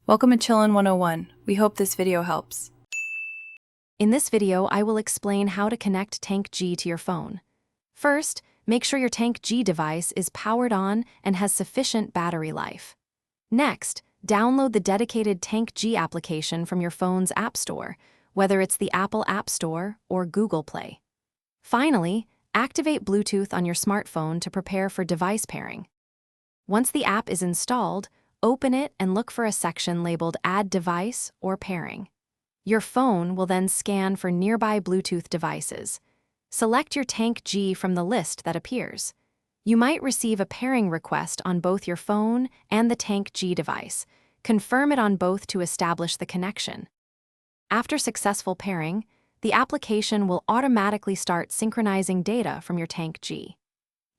Welcome to Chillin' 101. We hope this video helps. In this video, I will explain how to connect Tank G to your phone. First, make sure your Tank G device is powered on and has sufficient battery life. Next, download the dedicated Tank G application from your phone's App Store, whether it's the Apple App Store or Google Play. Finally, activate Bluetooth on your smartphone to prepare for device pairing. Once the app is installed, open it and look for a section labeled Add Device or Pairing. Your phone will then scan for nearby Bluetooth devices. Select your Tank G from the list that appears. You might receive a pairing request on both your phone and the Tank G device. Confirm it on both to establish the connection. After successful pairing, the application will automatically start synchronizing data from your Tank G.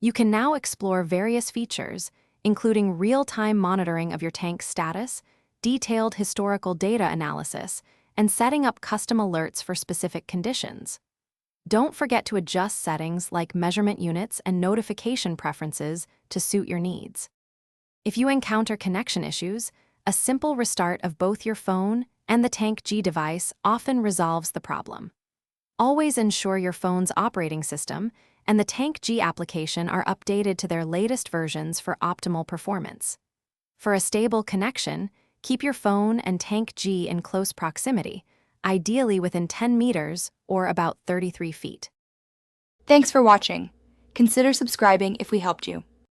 You can now explore various features, including real-time monitoring of your tank's status, detailed historical data analysis, and setting up custom alerts for specific conditions. Don't forget to adjust settings like measurement units and notification preferences to suit your needs. If you encounter connection issues, a simple restart of both your phone and the Tank G device often resolves the problem. Always ensure your phone's operating system and the Tank G application are updated to their latest versions for optimal performance. For a stable connection, keep your phone and Tank G in close proximity, ideally within 10 meters or about 33 feet. Thanks for watching. Consider subscribing if we helped you.